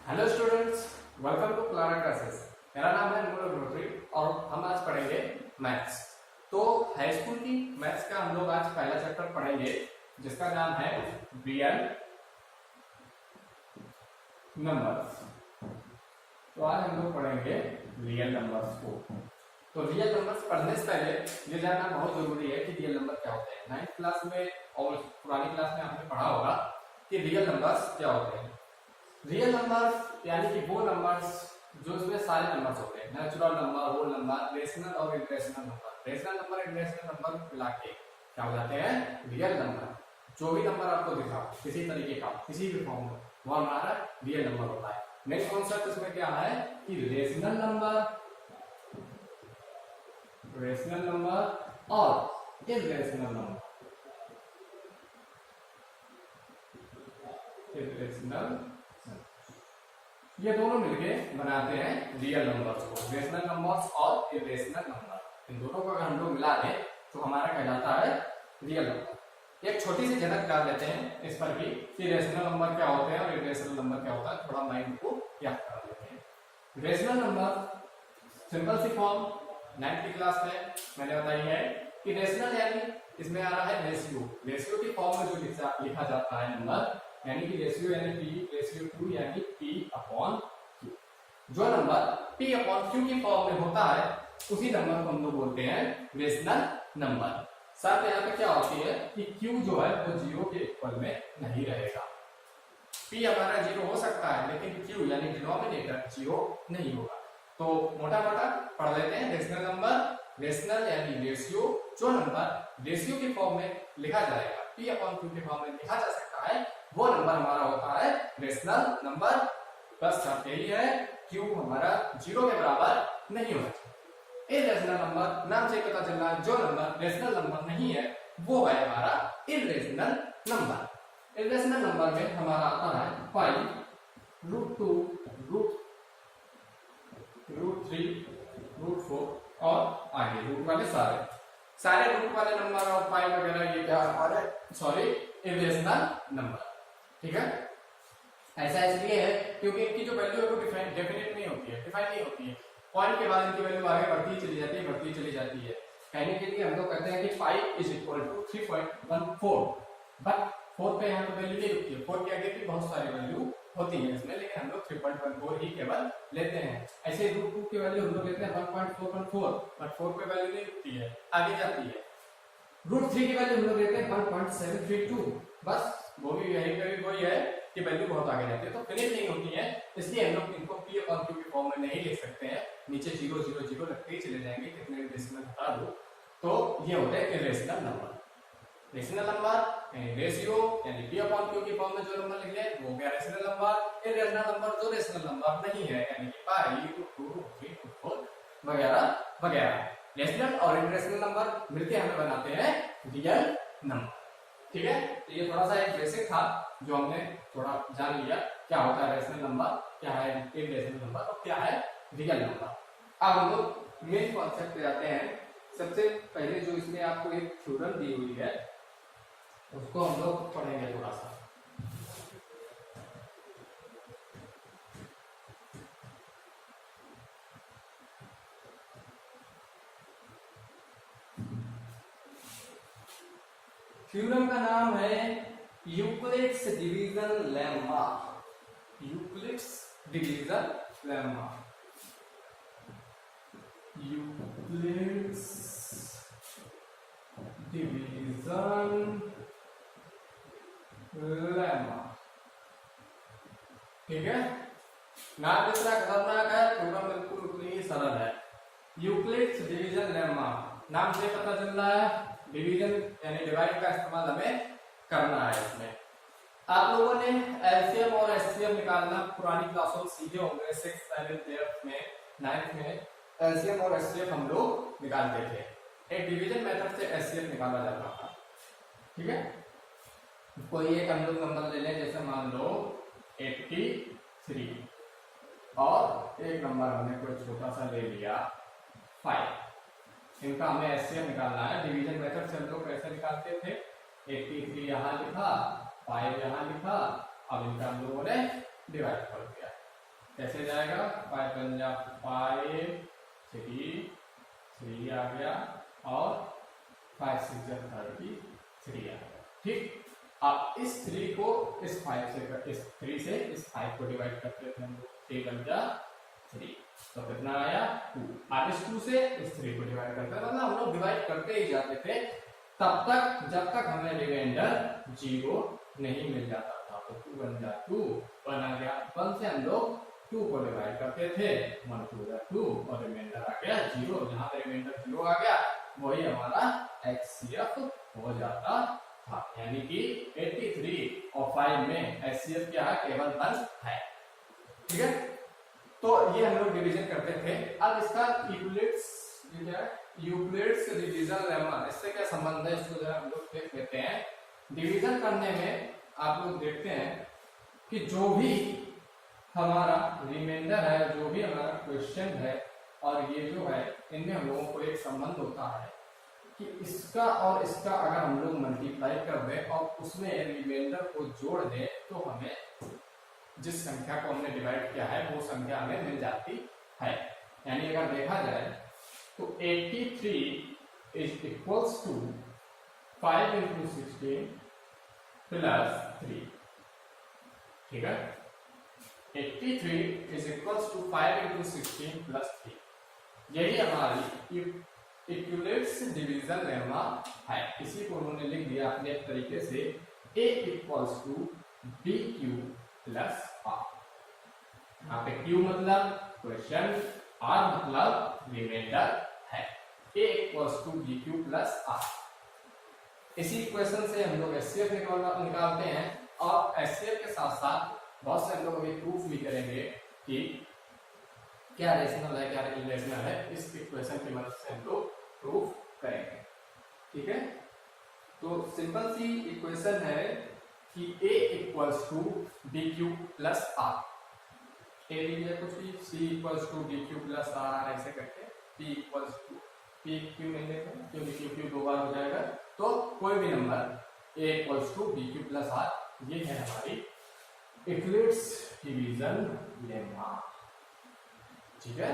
Hello students, welcome to Clara classes. मेरा नाम है अनमोल अग्निहोत्री और हम आज पढ़ेंगे मैथ्स। तो हाई स्कूल की मैथ्स का हम लोग आज पहला चैप्टर पढ़ेंगे जिसका नाम है रियल नंबर्स। तो आज हम लोग पढ़ेंगे रियल नंबर्स को। तो रियल नंबर्स पढ़ने से पहले ये जानना बहुत जरूरी है कि रियल नंबर क्या होते हैं। 9th क्लास में और पुरानी क्लास में आपने पढ़ा होगा कि रियल नंबर्स क्या होते हैं। रियल नंबर्स यानी कि वो नंबर्स जो इसमें सारे नंबर्स होते हैं, natural number, whole number, rational और irrational number. Rational number irrational number मिला के क्या हो जाते हैं रियल नंबर। जो भी नंबर आपको दिखा किसी तरीके का किसी भी फॉर्म में वो हमारा रियल नंबर होता है। नेक्स्ट कॉन्सेप्ट इसमें क्या है कि रेशनल नंबर और इरेशनल नंबर। ये दोनों मिलके बनाते हैं रियल नंबर्स को, रेशनल नंबर्स और इरेशनल नंबर। इन दोनों को अगर हम लोग मिला दें तो हमारा कहलाता है रियल नंबर। एक छोटी सी झलक डाल लेते हैं इस पर भी कि रेशनल नंबर क्या होते हैं और इरेशनल नंबर क्या होता है, थोड़ा माइंड को याद करा लेते हैं। रेशनल नंबर सिंपल सी फॉर्म 9th की क्लास में मैंने बताई है कि रेशनल यानी इसमें आ रहा है रेशियो। रेशियो की फॉर्म में जो लिखा जाता है नंबर यानी कि रेशियो यानी पी, रेशियो टू यानी पी अपॉन क्यू। जो नंबर पी अपॉन क्यू की फॉर्म में होता है उसी नंबर को हम लोग बोलते हैं रेशनल नंबर। साथ यहाँ पे क्या होती है कि क्यू जो है वो जीरो के इक्वल में नहीं रहेगा। पी हमारा जीरो हो सकता है लेकिन क्यू यानी डिनोमिनेटर जीरो नहीं होगा। तो मोटा मोटा पढ़ लेते हैं रेशनल नंबर। रेशनल यानी रेशियो, जो नंबर रेशियो की फॉर्म में लिखा जाएगा, पी अपॉन क्यू की फॉर्म में लिखा जा सकता है, वो नंबर हमारा होता है रेशनल नंबर। बस शर्त यही है क्यू हमारा जीरो के बराबर नहीं होना चाहिए। इरेशनल नंबर नाम से पता चल रहा है जो नंबर रेशनल नंबर नहीं है वो है हमारा इरेशनल नंबर। इरेशनल नंबर में हमारा आता है 5, √2, √3, √4 और आगे रूट वाले सारे रूट वाले नंबर और पाई वगैरह ये क्या हमारे इरेशनल नंबर। ठीक है, ऐसा इसलिए है क्योंकि इनकी जो वैल्यू है वो डेफिनेट नहीं होती है, डिफाइन नहीं होती है। पॉइंट के बाद इनकी वैल्यू आगे बढ़ती चली जाती है। कहने के लिए हम लोग कहते हैं कि 5 इज इक्वल टू 3.14, बट 4 पे यहाँ पे वैल्यू नहीं रुकती है। 4 के आगे भी बहुत सारी वैल्यू होती है इसमें, लेकिन हम लोग 3.14 ही केवल लेते हैं। ऐसे √2 की वैल्यू हम लोग लेते हैं 1.414, बट 4 पे वैल्यू नहीं रुकती है, आगे जाती है। √3 की वैल्यू हम लोग लेते हैं 1.732, बस वो भी यही करीब वही है कि वैल्यू बहुत आगे जाती है, तो फिनिश नहीं होती है। इसलिए हम लोग इनको पी और क्यू की फॉर्म में नहीं लिख सकते हैं। नीचे 0 0 0 रखते ही चले जाएंगे, कितने भी डेसिमल हटा दो। तो ये होता है irrational number. Rational number ratio यानी पी अपॉन क्यू की फॉर्म में जो नंबर लिख ले वो हो गया रेशनल नंबर। इरेशनल नंबर जो रेशनल नंबर नहीं है यानी कि पाई, √2, √3, √4 वगैरह वगैरह। रेशनल और इरेशनल नंबर मिलके हमें बनाते हैं रियल नंबर। ठीक है, तो ये थोड़ा सा एक बेसिक था जो हमने थोड़ा जान लिया क्या होता है रेशनल नंबर, क्या है इरेशनल नंबर और क्या है रियल नंबर। अब हम लोग मेन कॉन्सेप्ट पे जाते हैं। सबसे पहले जो इसमें आपको एक थ्योरम दी हुई है उसको हम लोग पढ़ेंगे थोड़ा सा। थ्योरम का नाम है Euclid's division lemma. Euclid's division lemma. Euclid's division lemma. ठीक है, नाम जितना खतरनाक है थ्योरम बिल्कुल उतनी ही सरल है। यूक्लिड्स डिवीजन लेम्मा, नाम से पता चल रहा है डिवीजन यानी डिवाइड का इस्तेमाल हमें करना है। इसमें आप लोगों ने एलसीएम और एचसीएम निकालना पुरानी क्लासों में सीखे होंगे। 6th 7th 8th में 9th में एलसीएम और एचसीएम हम लोग निकालते थे। एक डिवीजन मेथड से एचसीएम निकाला जाता था। ठीक है, कोई एक हम लोग नंबर ले लें, जैसे मान लो 83 और एक नंबर हमने कोई छोटा सा ले लिया 5। इनका हमें एचसीएम निकालना है। डिवीजन मेथड से हम लोग कैसे निकालते थे, 83 यहाँ लिखा, 5 यहाँ लिखा, अब इनका हम लोगों ने डिवाइड कर दिया। कैसे जाएगा, 5 पंजा 5, 3 आ गया और 5 6 जा 33 आ गया। ठीक, अब इस 3 को इस 5 से, इस 3 से इस 5 को डिवाइड करते थे हम लोग, 3 पंजा 3, तो कितना आया 2। अब इस 2 से इस 3 को डिवाइड करते थे, मतलब हम लोग डिवाइड करते ही जाते थे तब तक जब तक हमें रिमाइंडर 0 नहीं मिल जाता था। तो 2 बन जा 2, 1 आ गया, 1 से हम लोग 2 को डिवाइड करते थे, 1 2 जा 2 और रिमाइंडर आ गया 0। जहां पे रिमाइंडर 0 आ गया वही हमारा HCF हो जाता था। यानी कि 83 और 5 में HCF क्या है, केवल 1 है। ठीक है, तो ये हम लोग डिवीजन करते थे। अब इसका यूक्लिड्स डिवीजन लेमा, इससे क्या संबंध है, इसको जरा हम लोग देख लेते हैं। डिवीजन करने में आप लोग देखते हैं कि जो भी हमारा रिमाइंडर है, जो भी हमारा क्वेश्चन है और ये जो है, इनमें हम लोगों को एक संबंध होता है कि इसका और इसका अगर हम लोग मल्टीप्लाई कर दें और उसमें रिमाइंडर को जोड़ दें तो हमें जिस संख्या को हमने डिवाइड किया है वो संख्या हमें मिल जाती है। यानी अगर देखा जाए तो 83 is equals to 5 into 16 plus 3। ठीक है, 83 is equals to 5 into 16 plus 3। यही हमारी इक्विवेलेंस डिवीजन लेमा है। इसी को उन्होंने लिख दिया अपने तरीके से, A equals to BQ plus R। यहाँ पे Q मतलब क्वेश्चन, R मतलब रिमाइंडर है। A equals to BQ plus R। इसी इक्वेशन से हम लोग HCF निकालते हैं और HCF के साथ साथ बहुत से हम लोग अभी प्रूफ भी करेंगे कि क्या रेशनल है क्या इरेशनल है। इस इक्वेशन की मदद से हम लोग प्रूफ करेंगे। ठीक है, तो सिंपल सी इक्वेशन है कि A equals to BQ plus R। A लीजिए कुछ भी, C equals to BQ plus R ऐसे करके, P इक्वल्स टू PQ नहीं लेते क्योंकि QQ 2 बार हो जाएगा, तो कोई भी number A equals to BQ plus R, ये है हमारी इक्लिप्स डिवीजन लेमा। ठीक है,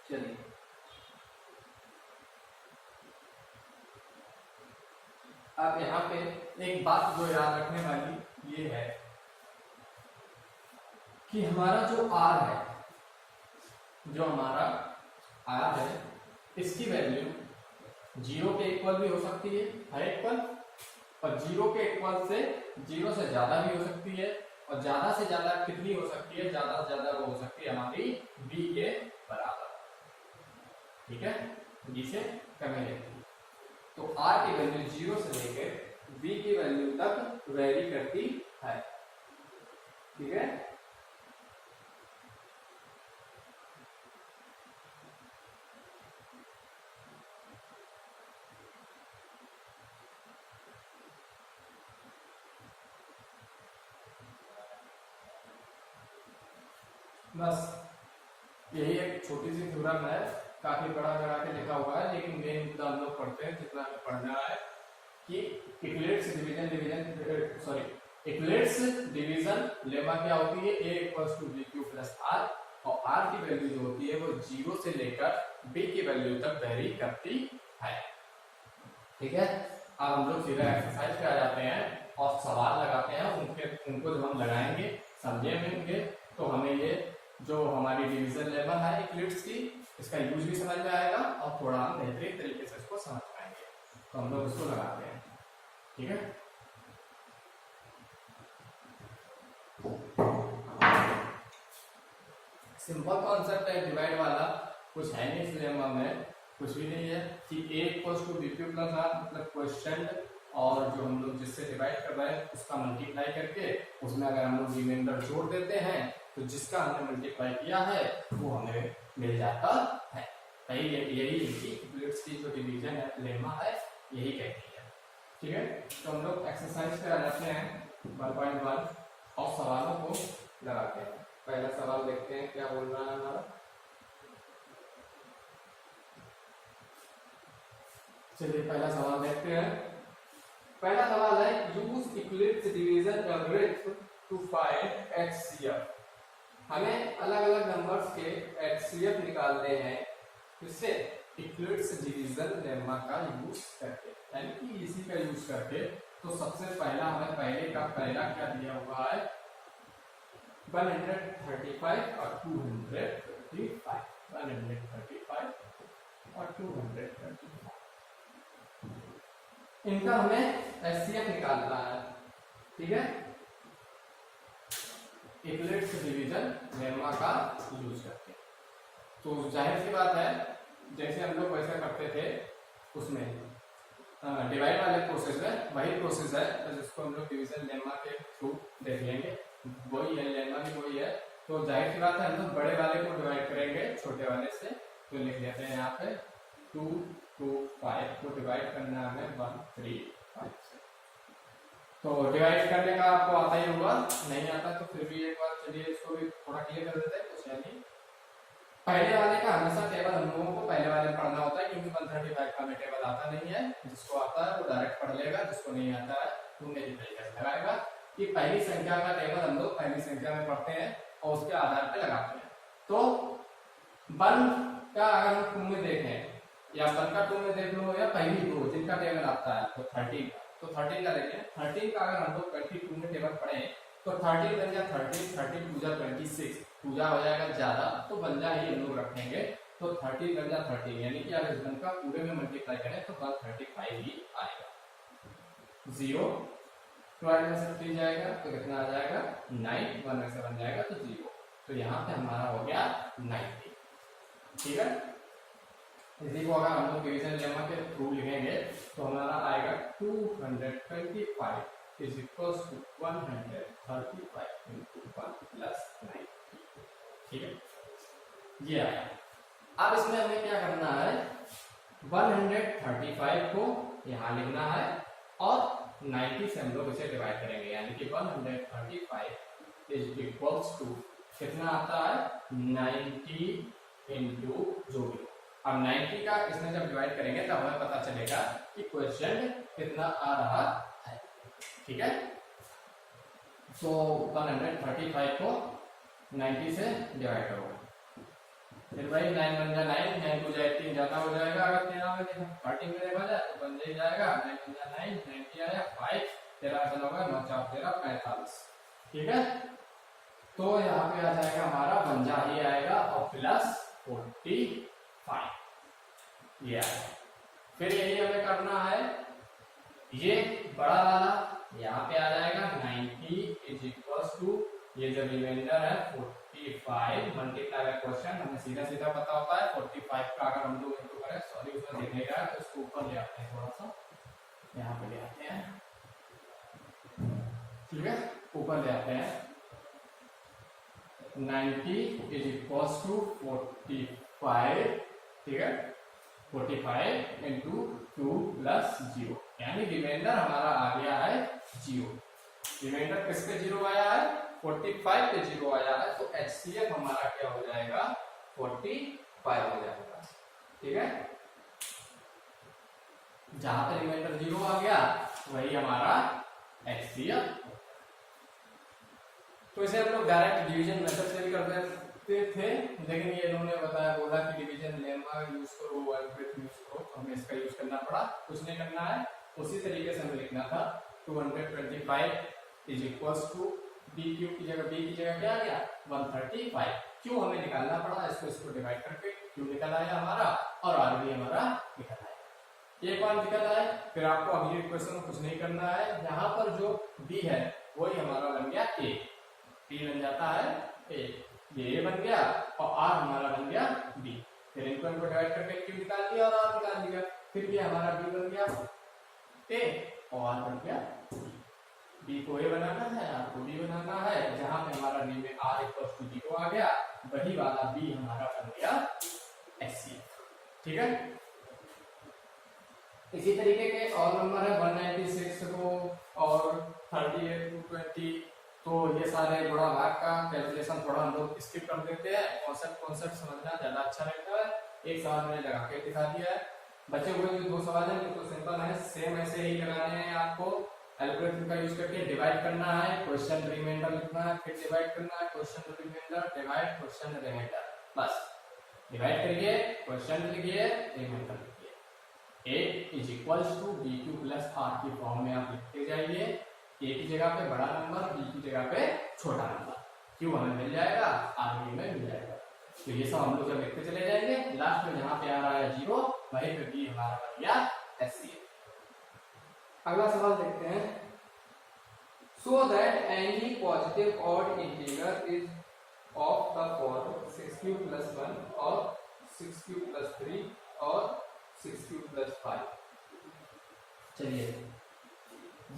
चलिए अब यहाँ पे एक बात जो याद रखने वाली ये है कि हमारा जो R है, जो हमारा R है, इसकी वैल्यू 0 के इक्वल भी हो सकती है इक्वल, और 0 के इक्वल से 0 से ज्यादा भी हो सकती है, और ज्यादा से ज्यादा कितनी हो सकती है, ज्यादा से ज्यादा वो हो सकती है हमारी B के बराबर। ठीक है, B से कम है। तो R की वैल्यू 0 से लेकर B की वैल्यू तक वेरी करती है। ठीक है, बस यही एक छोटी सी थ्योरम है, काफी बड़ा करा के लिखा हुआ है, लेकिन मेन मुद्दा हम लोग पढ़ते हैं जितना हमें पढ़ना है कि इक्लिप्स डिवीजन लेमा क्या होती है, A equals to BQ plus R, और R की वैल्यू जो होती है वो 0 से लेकर B की वैल्यू तक वेरी करती है। ठीक है, अब हम लोग सीधा एक्सरसाइज पे आ जाते हैं और सवाल लगाते हैं। उनको जब हम लगाएंगे समझे होंगे तो हमें ये जो हमारी डिवीजन लेमा है इक्लिप्स की, इसका यूज भी समझ में आएगा और थोड़ा हम बेहतरीन तरीके से इसको समझ पाएंगे। तो हम लोग इसको लगाते हैं। ठीक है, सिंपल कॉन्सेप्ट है, डिवाइड वाला कुछ है नहीं इस लेमा में, कुछ भी नहीं है कि A equals to BQ plus R मतलब क्वेश्चन, और जो हम लोग जिससे डिवाइड कर रहे हैं उसका मल्टीप्लाई करके उसमें अगर हम लोग रिमाइंडर जोड़ देते हैं तो जिसका हमने मल्टीप्लाई किया है वो हमें मिल जाता है। यही इक्लिप्स की जो डिवीजन है लेमा है, यही कहती है। ठीक है, तो हम लोग एक्सरसाइज पे आ जाते हैं 1.1 और सवालों को लगाते हैं। पहला सवाल देखते हैं क्या बोल रहा है हमारा। चलिए पहला सवाल देखते हैं। पहला सवाल है use Euclid's division average to find HCF। हमें अलग अलग नंबर्स के HCF निकालने हैं, किससे? इक्लिप्स डिवीजन लेम्मा का यूज करके, यानी कि इसी का यूज करके। तो सबसे पहला हमें पहले का पहला क्या दिया हुआ है? 135 और 235, 135 और 235, इनका हमें HCF निकालना है, ठीक है, इक्लिप्स डिवीजन लेम्मा का यूज करके। तो जाहिर सी बात है, जैसे हम लोग वैसा करते थे उसमें डिवाइड वाले प्रोसेस में, वही प्रोसेस है जिसको हम लोग डिवीजन लेम्मा के थ्रू देख लेंगे, वही है, लेम्मा भी वही है। तो जाहिर सी बात है हम लोग बड़े वाले को डिवाइड करेंगे छोटे वाले से। तो लिख लेते हैं यहाँ पे 2 2 5 को डिवाइड करना है हमें 1 3 5 से। तो डिवाइड करने का आपको आता ही होगा, नहीं आता तो फिर भी एक बार चलिए इसको भी थोड़ा क्लियर कर देते हैं। कुछ नहीं, पहले वाले का हमेशा टेबल हम लोगों को पहले वाले में पढ़ना होता है, क्योंकि 135 का हमें टेबल आता नहीं है। जिसको आता है वो डायरेक्ट पढ़ लेगा, जिसको नहीं आता है वो मेरी तरीके से लगाएगा। कि पहली संख्या का टेबल हम लोग पहली संख्या में पढ़ते हैं और उसके आधार पे लगाते हैं। तो 1 का अगर हम 2 में देखें, या 1 का 2 में देख लो, या पहली 2 जिनका टेबल आता है तो 13 का, तो 13 का देखें। 13 का अगर हम लोग 22 में टेबल पढ़े तो 13 बन गया 13, 13 पूजा 26, पूजा हो जाएगा ज्यादा तो बंजा ही हम लोग रखेंगे। तो 30 बन जा 30, यानी कि अगर इस बन का पूरे में मल्टीप्लाई करें तो 135 ही आएगा। 0 12 में से 3 जाएगा तो कितना आ जाएगा? 9, 1 में से बन जाएगा तो 0। तो यहाँ पे हमारा हो गया 90, ठीक है। इसी को अगर हम लोग डिवीजन लेम्मा के थ्रू लिखेंगे तो हमारा आएगा 225 is equals to 135 into 1 plus 90, ठीक है, ये आया। अब इसमें हमें क्या करना है? 135 को यहाँ लिखना है और 90 से हम लोग इसे डिवाइड करेंगे, यानी कि 135 is equals to कितना आता है? 90 into जो भी। अब 90 का इसमें जब डिवाइड करेंगे तब हमें पता चलेगा कि क्वेश्चन कितना आ रहा है, ठीक है। तो 135 को 90 से डिवाइड करो, फिर भाई 9 बन जाए 9, 9 को जाए 3 ज्यादा हो जाएगा। अगर 13 में 30 में देखा जाए तो बन जाएगा 9 बन जाए 9, 90 आया 5, 13 चला होगा 9 4 13 45, ठीक है। तो यहाँ पे आ जाएगा हमारा बंजा ही आएगा और प्लस 45, ये आएगा। फिर यही हमें करना है, ये बड़ा वाला यहाँ पे आ जाएगा 90 इज इक्वल्स टू ये जो रिमाइंडर है 45 मल्टीप्लाई बाय क्वेश्चन हमें सीधा सीधा पता होता है। 45 का अगर हम लोग इनटू करें, सॉरी उसमें दिखेगा तो इसको ऊपर ले आते हैं, थोड़ा सा यहाँ पे ले आते हैं, ठीक है, ऊपर ले आते हैं। 90 इज इक्वल्स टू 45, ठीक है, 45 इंटू 2 प्लस 0, यानी रिमाइंडर हमारा आ गया है 0। रिमाइंडर किस पे 0 आया है? 45 पे 0 आया है। तो HCF हमारा क्या हो जाएगा? 45 हो जाएगा, ठीक है। जहां पे रिमाइंडर 0 आ गया वही हमारा HCF। तो इसे हम लोग डायरेक्ट डिवीजन मेथड से भी कर सकते थे, लेकिन ये इन्होंने बताया, बोला कि डिवीजन लेम्मा यूज करो, अल्फाबेट यूज करो, तो हमें इसका यूज करना पड़ा। कुछ नहीं करना है, उसी तरीके से हमें लिखना था 225 is equals to B Q की जगह बी की जगह क्या आ गया? 135। क्यों हमें निकालना पड़ा? इसको डिवाइड करके क्यों निकल आया हमारा, और आर भी हमारा निकल आया। एक बार निकल आए, फिर आपको अगली इक्वेशन में कुछ नहीं करना है। यहाँ पर जो बी है वही हमारा बन गया ए, बी बन जाता है ए, ये बन गया और आर हमारा बन गया बी। फिर इनको डिवाइड करके क्यू निकाल दिया और आर निकाल दिया, फिर ये हमारा बी बन गया ए और आर बन गया बी। को ए बनाना है, आर को बी बनाना है। जहां पे हमारा बी में आर इक्वल्स टू 0 आ गया, वही वाला बी हमारा बन गया HCF, ठीक है। इसी तरीके के और नंबर है 196 को और 38 to 20। तो ये सारे गुणा भाग का कैलकुलेशन थोड़ा हम लोग स्किप कर देते हैं, कॉन्सेप्ट समझना ज्यादा अच्छा रहता है। एक सवाल मैंने लगा के दिखा दिया है, बचे हुए जो 2 सवाल हैं तो सिंपल है, सेम ऐसे ही लगाने हैं आपको। एल्गोरिथम का यूज करके डिवाइड करना है, क्वेश्चन रिमाइंडर लिखना है, फिर डिवाइड करना है, question reminder, divide, question reminder, बस डिवाइड करिए, क्वेश्चन लिखिए, रिमाइंडर लिखिए। a is equals to B Q plus R की फॉर्म में आप लिखते जाइए। a की जगह पे बड़ा नंबर, b की जगह पे छोटा नंबर, q हमें मिल जाएगा, r भी में मिल जाएगा। तो ये सब हम लोग जब लिखते चले जाएंगे, लास्ट में जहां पे आ रहा है 0 वहीं पे b हमारा बन गया HCF। अगला सवाल देखते हैं। So that any positive odd integer is of the form 6q plus 1 और 6q प्लस 3 और 6q प्लस 5। चलिए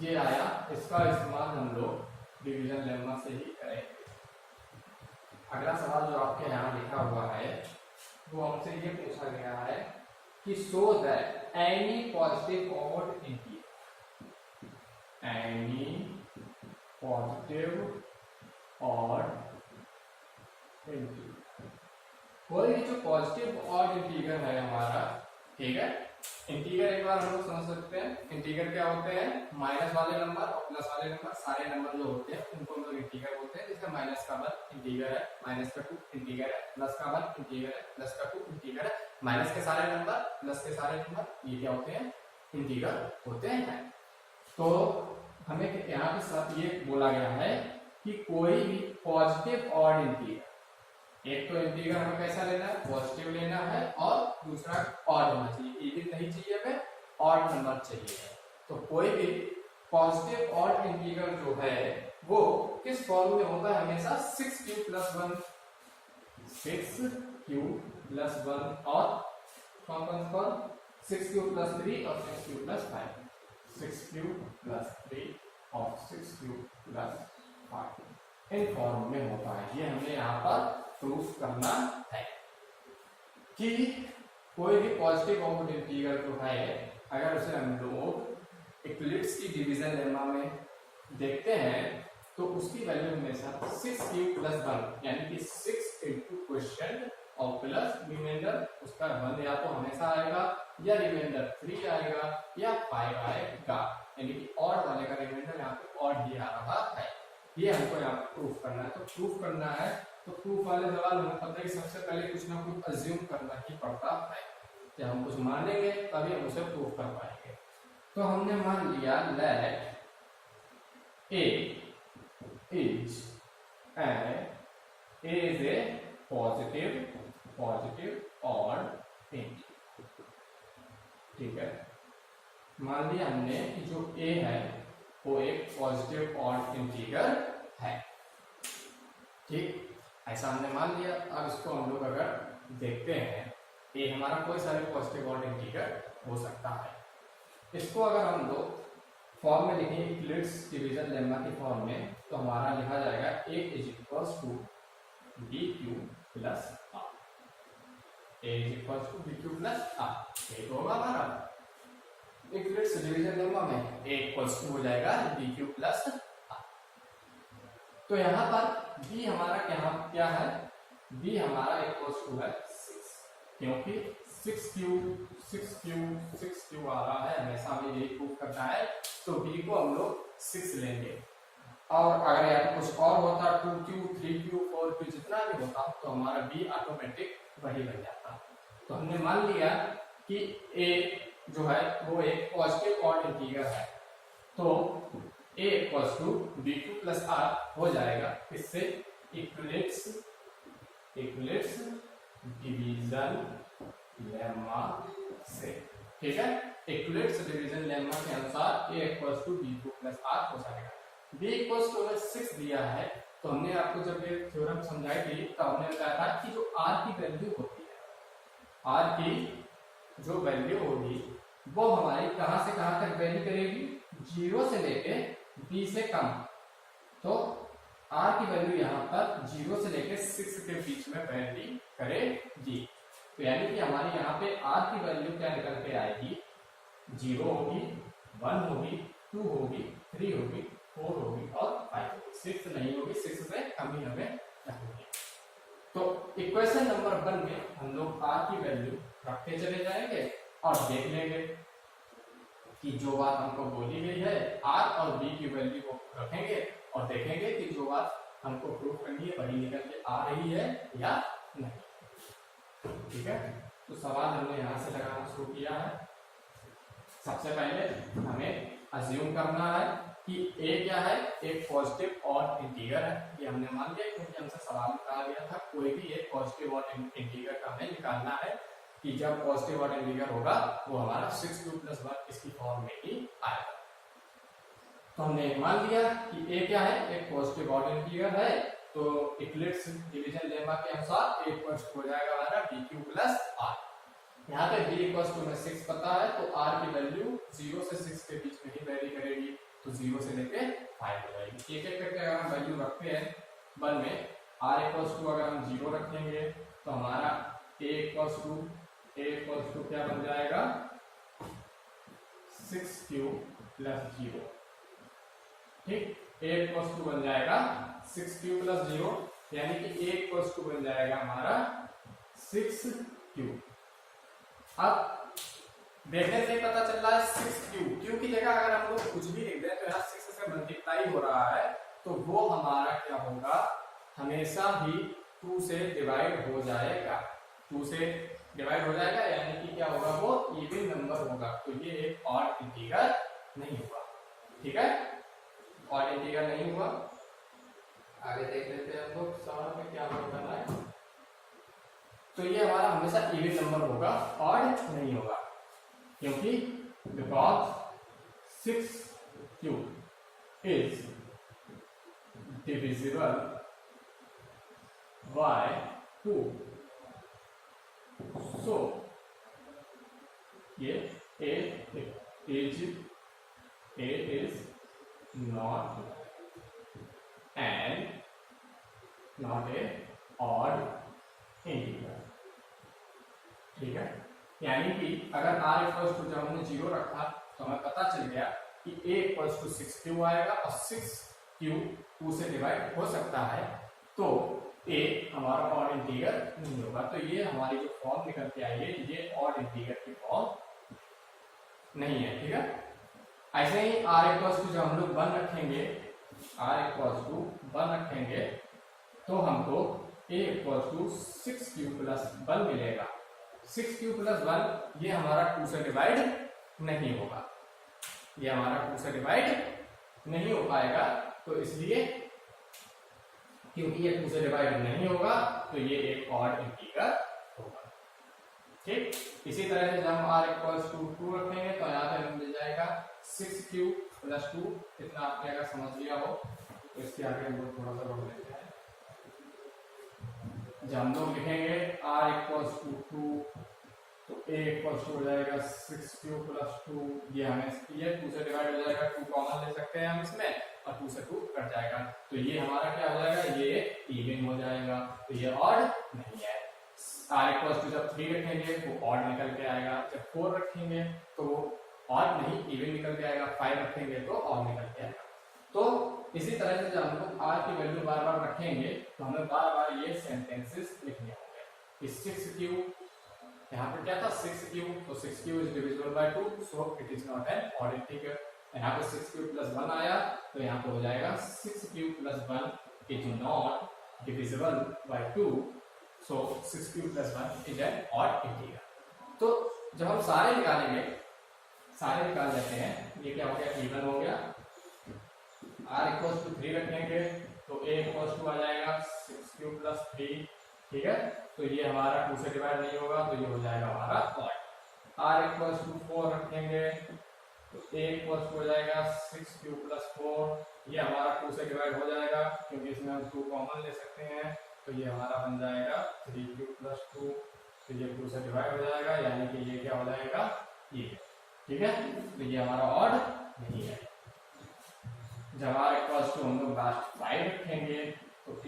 ये आया, इसका इस्तेमाल हम लोग डिवीजन लेम्मा से ही करेंगे। अगला सवाल जो आपके यहाँ लिखा हुआ है वो हमसे ये पूछा गया है कि so that any positive odd integer, any positive odd integer, कोई जो पॉजिटिव ऑड इंटीजर है हमारा, ठीक है। इंटीजर एक बार हम लोग समझ सकते हैं, इंटीजर क्या होते हैं, माइनस वाले नंबर और प्लस वाले नंबर, सारे नंबर जो होते हैं उनको हम लोग इंटीजर बोलते हैं। जैसे माइनस का 1 इंटीजर है, माइनस का 2 इंटीजर है, प्लस का 1 इंटीजर है, प्लस का 2 इंटीजर है। माइनस के सारे नंबर, प्लस के सारे नंबर, ये क्या होते हैं, इंटीजर होते हैं। तो हमें यहाँ पे साथ ये बोला गया है कि कोई भी पॉजिटिव ऑड इंटीजर, एक तो इंटीजर हमें कैसा लेना है, पॉजिटिव लेना है, और दूसरा ऑड होना चाहिए, इवन नहीं चाहिए हमें, ऑड नंबर चाहिए। तो कोई भी पॉजिटिव ऑड इंटीजर जो है वो किस फॉर्म में होता है, हमेशा 6q प्लस 1, 6q प्लस 1 और कौन फॉर्म 6q प्लस 3 और 6q प्लस 5, 6q प्लस 3 और 6q प्लस 5 इन फॉर्म में होता है। ये हमें यहाँ पर प्रूफ करना है कि कोई भी पॉजिटिव ऑड इंटीजर जो है, अगर उसे हम लोग इक्लिप्स की डिवीजन लेमा में देखते हैं तो उसकी वैल्यू हमेशा 6q प्लस 1 यानी कि 6 इंटू क्वेश्चन और प्लस रिमाइंडर, उसका 1 या तो हमेशा आएगा या रिमाइंडर 3 आएगा या 5 आएगा, यानी कि ऑड वाले का रिमाइंडर यहाँ पे ऑड ही आ रहा है। ये हमको यहाँ पे प्रूफ करना है। तो प्रूफ करना है तो प्रूफ वाले सवाल हमें पता है कि सबसे पहले कुछ ना कुछ अज्यूम करना ही पड़ता है। जब हम कुछ मानेंगे तभी हम उसे प्रूफ कर पाएंगे। तो हमने मान लिया late A is a positive odd integer, ठीक है। मान लिया हमने कि जो A है वो एक पॉजिटिव ऑड इंटीजर है, ठीक, ऐसा हमने मान लिया। अब इसको हम लोग अगर देखते हैं, A हमारा कोई सा भी पॉजिटिव ऑड इंटीजर हो सकता है। इसको अगर हम लोग फॉर्म में लिखेंगे इक्लिप्स डिवीजन लेम्मा की फॉर्म में, तो हमारा लिखा जाएगा A is equals to BQ plus R, A is equals to BQ plus R, ये तो होगा हमारा इक्लिप्स डिवीजन लेम्मा में A इक्वल्स टू हो जाएगा BQ प्लस R। तो यहाँ पर B हमारा क्या है, B हमारा इक्वल्स टू है 6, क्योंकि 6q आ रहा है, हमेशा हमें यही प्रूव करना है। तो b को हम लोग 6 लेंगे, और अगर यहाँ पे कुछ और होता 2q 3q 4q जितना भी होता तो हमारा b ऑटोमेटिक वही बन जाता। तो हमने मान लिया कि a जो है वो एक पॉजिटिव ऑड इंटीजर है, तो a equals to bq plus r हो जाएगा। इससे इक्विलिप्स डिवीजन लेम्मा से, ठीक है, इक्विलिप्स डिवीजन लेम्मा के अनुसार a equals to b2 plus r हो जाएगा। b इक्वल्स टू 6 दिया है, तो हमने आपको जब ये थ्योरम समझाई थी तो हमने बताया था कि जो r की वैल्यू होती है, r की जो वैल्यू होगी वो हमारी कहां से कहां तक वैरी करेगी, 0 से लेके b से कम। तो r की वैल्यू यहाँ पर 0 से लेके 6 के बीच में वैरी करेगी। तो यानी कि हमारी यहाँ पे r की वैल्यू क्या निकल के आएगी, 0 होगी, 1 होगी, 2 होगी, 3 होगी, 4 होगी और 5 होगी, 6 नहीं होगी, 6 से कम ही हमें रखनी है। तो इक्वेशन नंबर 1 में हम लोग r की वैल्यू रखते चले जाएंगे और देख लेंगे। कि जो बात हमको बोली गई है आर और बी की वैल्यू को रखेंगे और देखेंगे कि जो बात हमको प्रूव करनी है वही निकल के आ रही है या नहीं। ठीक है, तो सवाल हमने यहाँ से लगाना शुरू किया है। सबसे पहले हमें अज्यूम करना है कि ए क्या है, एक पॉजिटिव और इंटीगर है। ये हमने मान लिया क्योंकि हमसे सवाल में कहा गया था कोई भी एक पॉजिटिव और इंटीगर का हमें निकालना है कि जब पॉजिटिव और इंटीगर होगा वो हमारा 6 + 1 इसकी फॉर्म में ही आएगा। तो हमने मान लिया कि ए क्या है, एक पॉजिटिव और इंटीगर है, तो इक्लिप्स डिवीजन लेमा के अनुसार ए हो जाएगा हमारा bq + r। यहाँ पे b = 6 पता है, तो r की वैल्यू 0 से 6 के बीच में ही वेरी करेगी, तो 0 से लेके 5 हो जाएगी। एक एक करके अगर हम वैल्यू रखते हैं 1 में, r = अगर हम 0 रखेंगे तो हमारा a = क्या बन जाएगा 6q + 0। ठीक, a = बन जाएगा 6q + 0, यानी कि a = बन जाएगा हमारा 6q। अब देखने से पता चल रहा है 6q, q की जगह अगर हम लोग कुछ भी लिख दें तो यहाँ 6 से मल्टीप्लाई हो रहा है, तो वो हमारा क्या होगा, हमेशा ही 2 से डिवाइड हो जाएगा। 2 से डिवाइड हो जाएगा यानी कि क्या होगा, वो इवन नंबर होगा, तो ये एक ऑड इंटीगर नहीं हुआ। ठीक है, ऑड इंटीगर नहीं हुआ। आगे देख लेते हैं हम लोग सवाल में क्या करना है। तो ये हमारा हमेशा इवन नंबर होगा, ऑड नहीं होगा, क्योंकि because 6q is divisible by 2, so ये a is not a odd integer. ठीक है, यानी कि अगर r = जब हमने 0 रखा तो हमें पता चल गया कि a = 6q आएगा और 6q 2 से डिवाइड हो सकता है, तो a हमारा ऑड इंटीगर नहीं होगा। तो ये हमारी जो फॉर्म निकल के आई है ये ऑड इंटीगर की फॉर्म नहीं है। ठीक है, ऐसे ही r = जब हम लोग 1 रखेंगे, तो हमको a = 6q + 1 मिलेगा। 6q + 1 ये हमारा 2 से डिवाइड नहीं होगा, ये हमारा 2 से डिवाइड नहीं हो पाएगा, तो इसलिए क्योंकि ये 2 से डिवाइड नहीं होगा तो ये एक ऑड इंटीगर होगा। ठीक, इसी तरह से जब हम r = 2 रखेंगे तो यहाँ पे हमें मिल जाएगा 6q + 2। इतना आपने अगर समझ लिया हो तो इसके आगे हम लोग थोड़ा सा बढ़ लेते हैं। जब हम लोग लिखेंगे r = 2 तो a हो जाएगा 6q + 2, ये हमें 2 से डिवाइड हो जाएगा, 2 कॉमन ले सकते हैं हम इसमें और 2 से 2 कट जाएगा, तो ये हमारा क्या हो जाएगा, ये इवन हो जाएगा, तो ये ऑड नहीं है। r = जब 3 रखेंगे तो ऑड निकल के आएगा, जब 4 रखेंगे तो ऑड नहीं इवन निकल के आएगा, 5 रखेंगे तो ऑड निकल के आएगा। तो इसी तरह से जब हम लोग r की वैल्यू बार बार रखेंगे तो हमें बार बार ये सेंटेंसेस लिखने होंगे। इस 6q यहाँ पर क्या था 6q, तो 6q is divisible by 2, so it is not an odd integer। यहाँ पे 6q + 1 आया तो यहाँ पे हो जाएगा 6q + 1 is not divisible by 2, so 6q + 1 is an odd integer। तो जब हम सारे निकालेंगे, सारे निकाल लेते हैं, ये क्या हो गया, इवन हो गया। r = 3 रखेंगे तो a = आ जाएगा 6q + 3। ठीक है, तो ये हमारा 2 से डिवाइड नहीं होगा, तो ये हो जाएगा हमारा ऑड। r = 4 रखेंगे तो a हो जाएगा 6q + 4, ये हमारा 2 से डिवाइड हो जाएगा क्योंकि इसमें हम 2 कॉमन ले सकते हैं, तो ये हमारा बन जाएगा 3q + 2, तो ये 2 से डिवाइड हो जाएगा यानी कि ये क्या हो जाएगा, ये। ठीक है, तो ये हमारा ऑड नहीं है। जब r = हम लोग लास्ट 5 रखेंगे तो a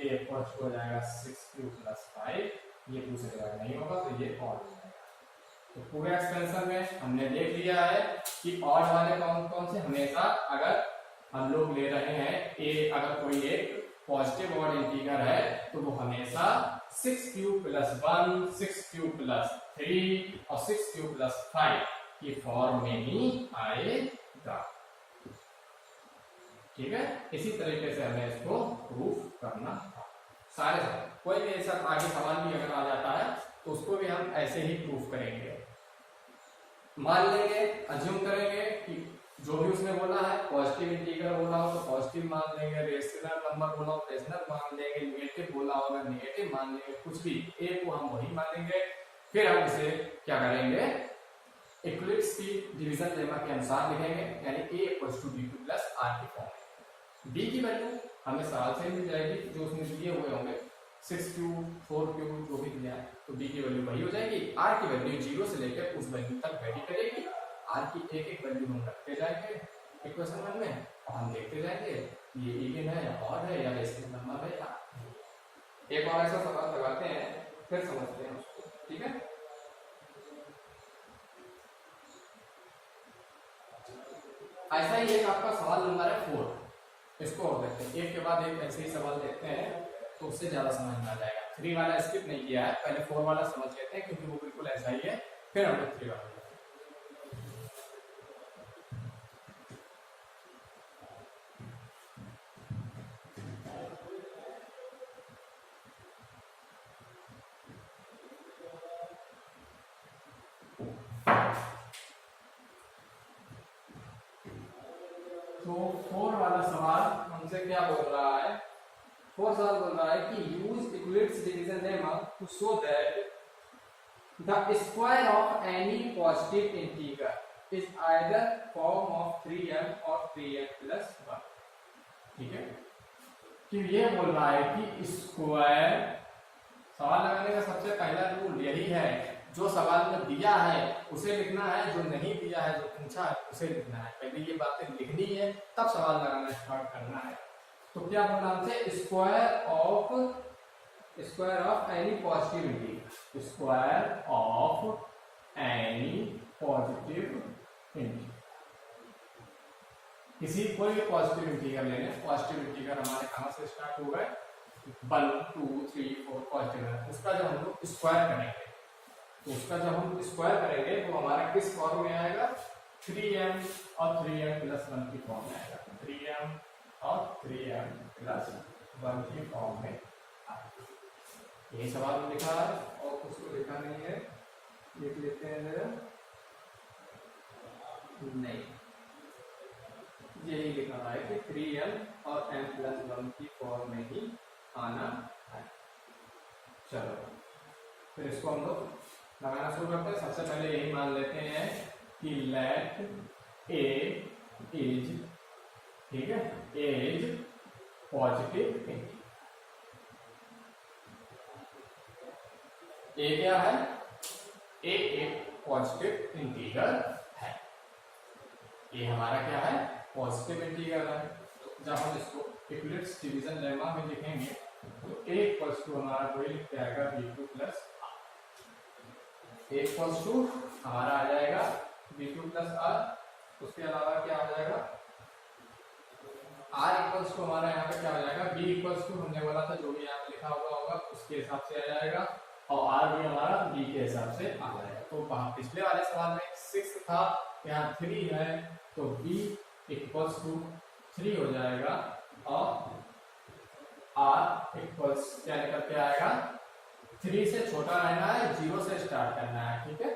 हो जाएगा 6q + 5, ये 2 से डिवाइड नहीं होगा, तो ये ऑड हो जाएगा। तो पूरे एक्सपेंशन में हमने देख लिया है कि ऑड वाले कौन कौन से, हमेशा अगर हम लोग ले रहे हैं a, अगर कोई एक पॉजिटिव ऑड इंटीगर है तो वो हमेशा 6q + 1, 6q + 3 और 6q + 5 कि फॉर्म में ही आएगा। ठीक है, इसी तरीके से हमें इसको प्रूफ करना था। सारे सवाल, कोई भी ऐसा आगे सवाल भी अगर आ जाता है तो उसको भी हम ऐसे ही प्रूफ करेंगे। मान लेंगे, अज्यूम करेंगे कि जो भी उसने बोला है, पॉजिटिव इंटीग्रल बोला हो तो पॉजिटिव मान लेंगे, रेशनल नंबर बोला हो रेशनल मान लेंगे, नेगेटिव बोला होगा नेगेटिव मान लेंगे, कुछ भी ए को हम वही मानेंगे। फिर हम इसे क्या करेंगे, इक्लिप्स की डिवीजन लेमा के अनुसार लिखेंगे, यानी a equals to b2 plus r की फॉर्म। b की वैल्यू हमें सवाल से मिल जाएगी, जो उसने दिए हुए होंगे 6 क्यूब 4 क्यूब जो भी दिया है, तो b की वैल्यू वही हो जाएगी। r की वैल्यू 0 से लेकर उस वैल्यू तक वेरी करेगी। r की एक एक वैल्यू हम रखते जाएंगे इक्वेशन 1 में, और हम देखते जाएंगे ये इवन है या ऑड है या रेशनल नंबर है या। एक और ऐसा सवाल लगाते हैं, फिर समझते हैं उसको। ठीक है, ऐसा ही एक आपका सवाल नंबर है 4, इसको और देखते हैं, एक के बाद एक ऐसे ही सवाल देखते हैं तो उससे ज्यादा समझ में आ जाएगा। 3 वाला स्किप नहीं किया है, पहले 4 वाला समझ लेते हैं क्योंकि वो बिल्कुल ऐसा ही है, फिर हम लोग 3 वाला। तो 4 वाला सवाल हमसे क्या बोल रहा है, 4 सवाल बोल रहा है कि use Euclid's division lemma to show that the square of any positive integer is either form of 3m और 3m प्लस 1। ठीक है, कि ये बोल रहा है कि स्क्वायर, सवाल लगाने का सबसे पहला रूल यही है, जो सवाल में दिया है उसे लिखना है, जो नहीं दिया है, जो पूछा है उसे लिखना है। पहले ये बातें लिखनी है, तब सवाल लगाना स्टार्ट करना है। तो क्या बोला हमसे, square of any positive integer, square of any positive integer, किसी कोई भी पॉजिटिव इंटीजर लेने। पॉजिटिव इंटीजर हमारे कहां से स्टार्ट हो गए, 1 2 3 4 पॉजिटिव है, उसका जब हम लोग स्क्वायर करेंगे तो उसका जब हम स्क्वायर करेंगे तो हमारा किस फॉर्म में आएगा, 3m और 3m प्लस 1 की फॉर्म में आएगा, 3m और 3m प्लस 1 की फॉर्म में आएगा। यही सवाल में लिखा है और कुछ तो लिखा नहीं है, लिख लेते हैं जरा, नहीं, यही लिखा है कि 3m और m प्लस 1 की फॉर्म में ही आना है। चलो फिर इसको हम लोग लगाना शुरू करते हैं। सबसे पहले यही मान लेते हैं कि लेट ए इज, ठीक है, इज पॉजिटिव इंटीजर। ए क्या है, ए एक पॉजिटिव इंटीजर है, ये हमारा क्या है, पॉजिटिव इंटीजर है। तो जब हम इसको इक्लिप्स डिवीजन लेमा में लिखेंगे तो ए इक्वल्स टू हमारा कोई लिख जाएगा b2 प्लस एक इक्वल्स टू हमारा आ जाएगा b2 प्लस r, उसके अलावा क्या आ जाएगा, r इक्वल्स टू हमारा यहाँ पे क्या आ जाएगा, b इक्वल्स टू हमने बोला था जो भी यहाँ पे लिखा हुआ होगा उसके हिसाब से आ जाएगा, और r भी हमारा b के हिसाब से आ जाएगा। तो पिछले वाले सवाल में 6 था, यहाँ 3 है, तो b इक्वल्स टू 3 हो जाएगा, और r इक्वल्स क्या निकल के आएगा, 3 से छोटा रहना है, 0 से स्टार्ट करना है। ठीक है,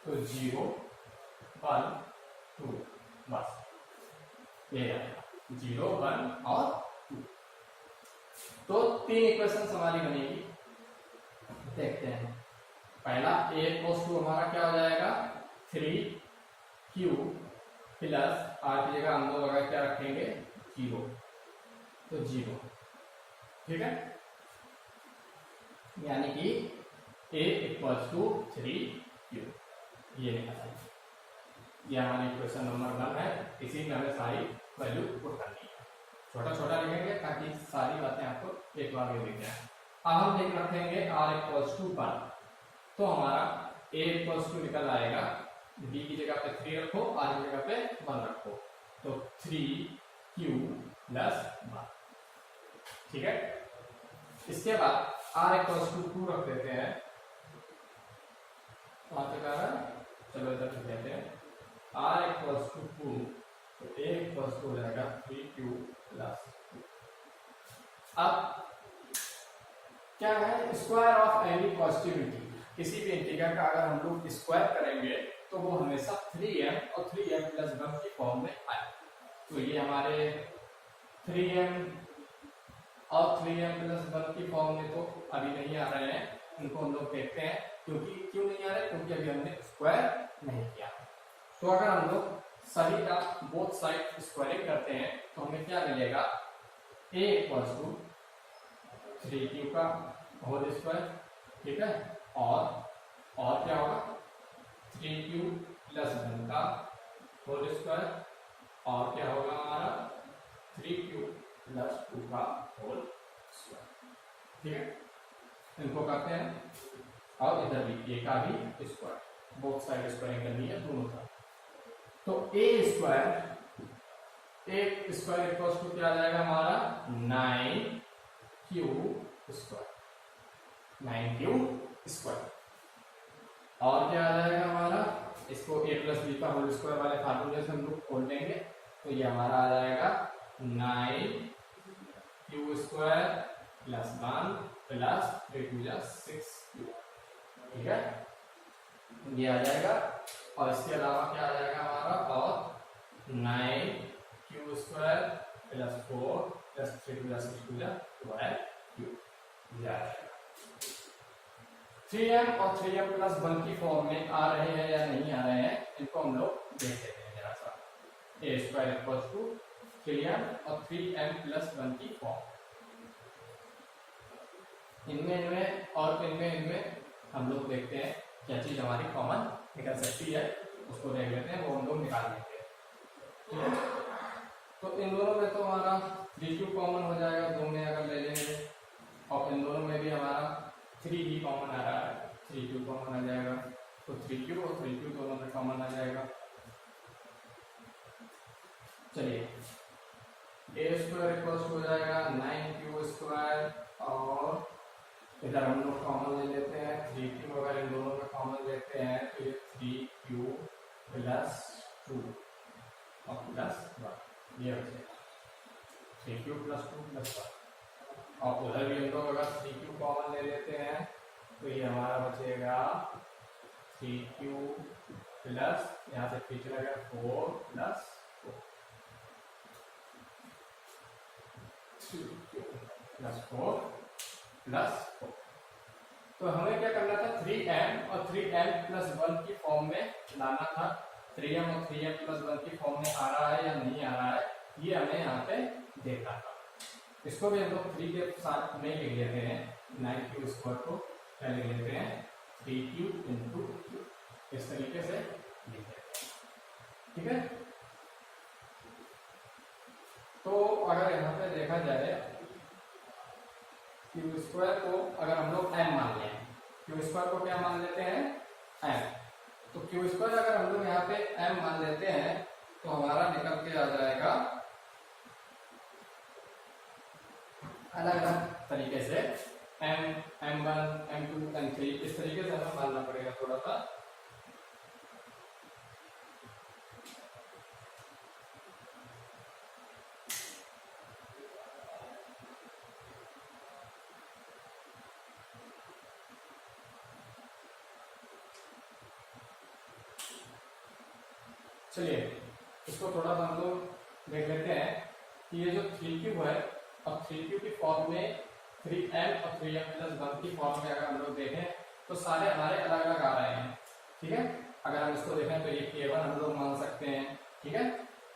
तो 0 1 2 बस ये आएगा, 0 1 और 2। तो 3 इक्वेशन हमारी बनेगी, देखते हैं। पहला a इक्वल्स टू हमारा क्या हो जाएगा, 3q प्लस r की जगह हम लोग अगर क्या रखेंगे 0, तो 0। ठीक है, यानी कि a इक्वल्स टू 3q, ये निकला, ये हमारी इक्वेशन नंबर 1 है। इसी में हमें सारी वैल्यू पुट करनी है, छोटा छोटा लिखेंगे ताकि सारी बातें आपको एक बार में दिख जाए। अब हम देख रखेंगे r इक्वल्स टू 1, तो हमारा a इक्वल्स टू निकल आएगा, b की जगह पे 3 रखो, r की जगह पे 1 रखो, तो 3q प्लस 1। ठीक है, इसके बाद r इक्वल्स टू 2 रख देते हैं, वहां तक आ रहा है, चलो इधर लिख देते हैं, r इक्वल्स टू 2, तो a इक्वल्स टू हो जाएगा 3q प्लस। अब क्या है, स्क्वायर ऑफ एनी पॉजिटिविटी, किसी भी इंटीजर का अगर हम लोग स्क्वायर करेंगे तो वो हमेशा 3m और 3m प्लस 1 की फॉर्म में आए। तो ये हमारे 3m और 3m प्लस 1 की फॉर्म में तो अभी नहीं आ रहे हैं, उनको हम लोग देखते हैं। क्यों नहीं आ रहे, क्योंकि अभी हमने स्क्वायर नहीं किया। तो अगर हम लोग सभी का बोथ साइड स्क्वायरिंग करते हैं तो हमें क्या मिलेगा, a इक्वल्स टू 3q का होल स्क्वायर, ठीक है, और क्या होगा 3q प्लस 1 का होल स्क्वायर, और क्या होगा हमारा 3q प्लस 2 का होल स्क्वायर, ठीक है। इनको करते हैं और इधर भी a का भी स्क्वायर, बोथ साइड स्क्वायरिंग करनी है दोनों का। तो a स्क्वायर इक्वल्स टू क्या आ जाएगा हमारा 9q स्क्वायर, 9q स्क्वायर, और क्या आ जाएगा हमारा, इसको a प्लस बी का होल स्क्वायर वाले फार्मूले से हम लोग खोल देंगे, तो ये हमारा आ जाएगा 9q square plus 1 plus 3 6q, ठीक है, ये आ जाएगा। और इसके अलावा क्या आ जाएगा हमारा, और 9q square plus 4 plus 3 6 12q, ये आ जाएगा। 3m और 3m प्लस 1 की फॉर्म में आ रहे हैं या नहीं आ रहे हैं, इनको हम लोग देख लेते हैं जरा सा। a square equals to 3m और 3m प्लस 1 की फॉर्म, इनमें और इनमें हम लोग देखते हैं क्या चीज हमारी कॉमन निकल सकती है, उसको देख लेते हैं, वो हम लोग निकाल लेते हैं, ठीक है। तो इन दोनों में तो हमारा 3q कॉमन हो जाएगा, दो में अगर ले लेंगे, और इन दोनों में भी हमारा 3 ही कॉमन आ रहा है, 3q कॉमन आ जाएगा, तो 3q और 3q दोनों में कॉमन आ जाएगा। चलिए a स्क्वायर इक्वल्स हो जाएगा 9q स्क्वायर, और इधर हम लोग कॉमन ले लेते हैं 3q, अगर इन दोनों में कॉमन लेते हैं तो ये 3q प्लस 2 और प्लस 1, ये हो जाएगा 3q प्लस 2 प्लस 1, और उधर भी हम लोग अगर 3q कॉमन ले लेते हैं तो ये हमारा बचेगा 3q प्लस, यहाँ से पीछे लगेगा 4 प्लस 4, 3q प्लस 4 प्लस 4। तो हमें क्या करना था, 3m और 3m प्लस 1 की फॉर्म में लाना था। 3m और 3m प्लस 1 की फॉर्म में आ रहा है या नहीं आ रहा है, ये हमें यहाँ पे देखना था। इसको भी हम लोग 3 के साथ में लिख लेते हैं, 9q स्क्वायर को क्या लिख लेते हैं 3q इंटू q, इस तरीके से लिख लेते हैं, ठीक है। तो अगर यहाँ पे देखा जाए क्यू स्क्वायर को अगर हम लोग m मान लें, क्यू स्क्वायर को क्या मान लेते हैं m, तो क्यू स्क्वायर अगर हम लोग यहाँ पे m मान लेते हैं तो हमारा निकल के आ जाएगा अलग अलग तरीके से m, m1, m2, m3, इस तरीके से हमें मानना पड़ेगा थोड़ा सा। चलिए इसको थोड़ा सा हम लोग देख लेते हैं कि ये जो 3q है, अब 3q की फॉर्म में 3m और 3m प्लस 1 की फॉर्म में अगर हम लोग देखें तो सारे हमारे अलग अलग आ रहे हैं, ठीक है। अगर हम इसको देखें तो ये k1 हम लोग मान सकते हैं, ठीक है,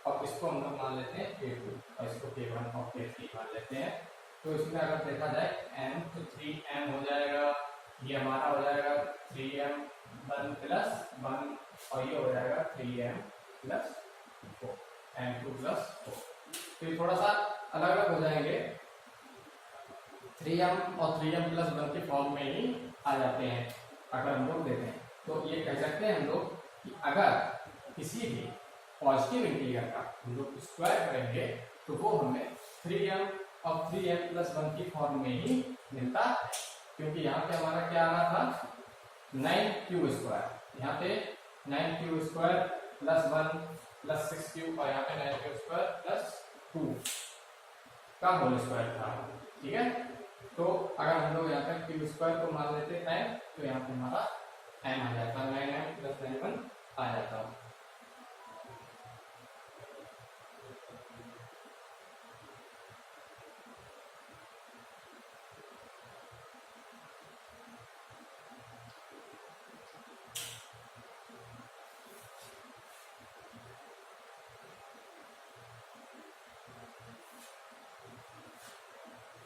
और इसको हम लोग मान लेते हैं k2 और इसको k1 और k3 मान लेते हैं। तो इसमें अगर देखा जाए m तो 3m हो जाएगा, ये हमारा हो जाएगा 3m1 प्लस 1 और ये हो जाएगा 3m प्लस 4, m2 प्लस 4। तो ये थोड़ा सा अलग अलग हो जाएंगे, 3m और 3m प्लस 1 की फॉर्म में ही आ जाते हैं अगर हम लोग देखें। तो ये कह सकते हैं हम लोग कि अगर किसी भी पॉजिटिव इंटीजर का हम लोग स्क्वायर करेंगे तो वो हमें 3m और 3m प्लस 1 की फॉर्म में ही मिलता है, क्योंकि यहाँ पे हमारा क्या आ रहा था 9q स्क्वायर, यहाँ पे 9q स्क्वायर +1 +6 और यहाँ पे 9 प्लस 2 का होल स्क्वायर था। ठीक है, तो अगर हम लोग यहाँ पे क्यूब स्क्वायर को मान लेते हैं तो यहाँ पे हमारा m आ जाता, 9m + 91 आ जाता।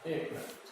एक मिनट,